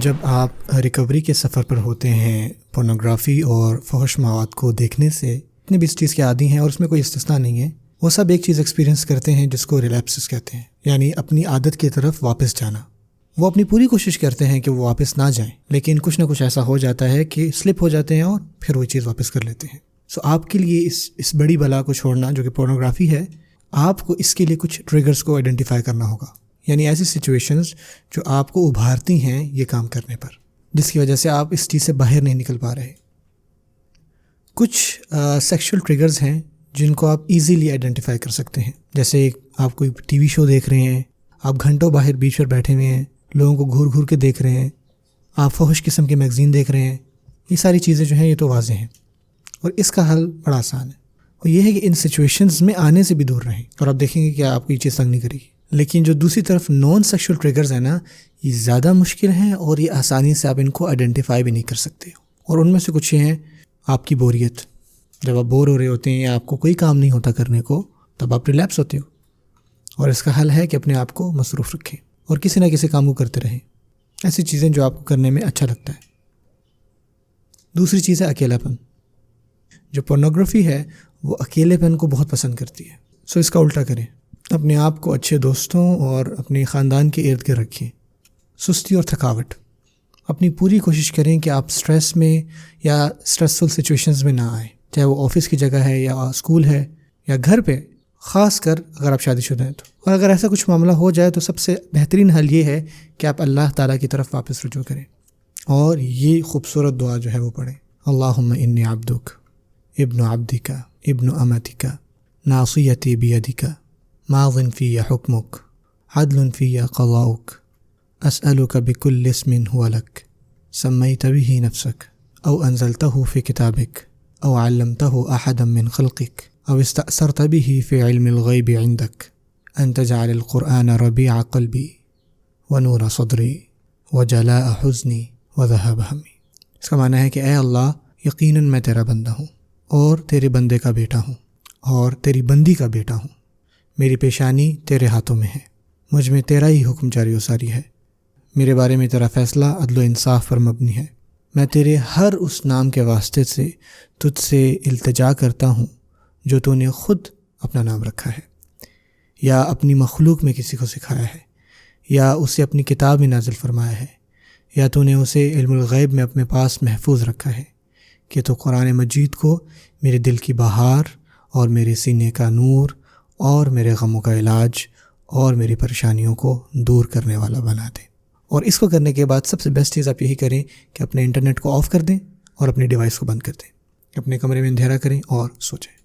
جب آپ ریکوری کے سفر پر ہوتے ہیں پورنوگرافی اور فحش مواد کو دیکھنے سے اتنے بھی اس چیز کے عادی ہیں اور اس میں کوئی استثناء نہیں ہے، وہ سب ایک چیز ایکسپیرینس کرتے ہیں جس کو ریلیپسس کہتے ہیں، یعنی اپنی عادت کی طرف واپس جانا۔ وہ اپنی پوری کوشش کرتے ہیں کہ وہ واپس نہ جائیں، لیکن کچھ نہ کچھ ایسا ہو جاتا ہے کہ سلپ ہو جاتے ہیں اور پھر وہ چیز واپس کر لیتے ہیں۔ آپ کے لیے اس بڑی بلا کو چھوڑنا جو کہ پورنوگرافی ہے، آپ کو اس کے لیے کچھ ٹریگرز کو آئیڈینٹیفائی کرنا ہوگا، یعنی ایسی سچویشنز جو آپ کو ابھارتی ہیں یہ کام کرنے پر، جس کی وجہ سے آپ اس چیز سے باہر نہیں نکل پا رہے۔ کچھ سیکشول ٹریگرز ہیں جن کو آپ ایزیلی آئیڈینٹیفائی کر سکتے ہیں، جیسے آپ کوئی ٹی وی شو دیکھ رہے ہیں، آپ گھنٹوں باہر بیچ پر بیٹھے ہوئے ہیں، لوگوں کو گھور گھور کے دیکھ رہے ہیں، آپ فحش قسم کے میگزین دیکھ رہے ہیں، یہ ساری چیزیں جو ہیں یہ تو واضح ہیں، اور اس کا حل بڑا آسان ہے، اور یہ ہے کہ ان سچویشنز میں آنے سے بھی دور رہیں، اور آپ دیکھیں گے کہ آپ کو یہ چیز تنگ نہیں کرے گی۔ لیکن جو دوسری طرف نان سیکشول ٹریگرز ہیں نا، یہ زیادہ مشکل ہیں اور یہ آسانی سے آپ ان کو آئیڈینٹیفائی بھی نہیں کر سکتے، اور ان میں سے کچھ یہ ہیں۔ آپ کی بوریت، جب آپ بور ہو رہے ہوتے ہیں یا آپ کو کوئی کام نہیں ہوتا کرنے کو، تب آپ ریلیپس ہوتے ہو، اور اس کا حل ہے کہ اپنے آپ کو مصروف رکھیں اور کسی نہ کسی کام کو کرتے رہیں، ایسی چیزیں جو آپ کو کرنے میں اچھا لگتا ہے۔ دوسری چیز ہے اکیلا پن۔ جو پورنوگرافی ہے وہ اکیلے پن کو بہت پسند کرتی ہے، اس کا الٹا کریں، اپنے آپ کو اچھے دوستوں اور اپنے خاندان کے ارد گرد رکھیں۔ سستی اور تھکاوٹ، اپنی پوری کوشش کریں کہ آپ سٹریس میں یا سٹریسفل سچویشنز میں نہ آئیں، چاہے وہ آفس کی جگہ ہے یا اسکول ہے یا گھر پہ، خاص کر اگر آپ شادی شدہ ہیں تو۔ اور اگر ایسا کچھ معاملہ ہو جائے تو سب سے بہترین حل یہ ہے کہ آپ اللہ تعالیٰ کی طرف واپس رجوع کریں اور یہ خوبصورت دعا جو ہے وہ پڑھیں۔ اللہم انی عبدک ابن عبدک ابن امتک ناصیتی بیدک ماض فی حکمک عدل فی قضاؤک اسألک بکل اسم هو لک سمیت به نفسک او انزلته فی کتابک او علمته احدا من خلقک او استأثرت به فی علم الغیب عندک ان تجعل القرآن ربیع قلبی ونور صدری وجلاء حزنی وذهاب ہمی۔ اس کا معنی ہے کہ اے اللہ، یقیناً میں تیرا بندہ ہوں اور تیرے بندے کا بیٹا ہوں اور تیری بندی کا بیٹا ہوں، میری پیشانی تیرے ہاتھوں میں ہے، مجھ میں تیرا ہی حکم جاری و ساری ہے، میرے بارے میں تیرا فیصلہ عدل و انصاف پر مبنی ہے، میں تیرے ہر اس نام کے واسطے سے تجھ سے التجا کرتا ہوں جو تو نے خود اپنا نام رکھا ہے یا اپنی مخلوق میں کسی کو سکھایا ہے یا اسے اپنی کتاب میں نازل فرمایا ہے یا تو نے اسے علم الغیب میں اپنے پاس محفوظ رکھا ہے، کہ تو قرآن مجید کو میرے دل کی بہار اور میرے سینے کا نور اور میرے غموں کا علاج اور میری پریشانیوں کو دور کرنے والا بنا دے۔ اور اس کو کرنے کے بعد سب سے بیسٹ چیز آپ یہی کریں کہ اپنے انٹرنیٹ کو آف کر دیں اور اپنی ڈیوائس کو بند کر دیں، اپنے کمرے میں اندھیرا کریں اور سو جائیں۔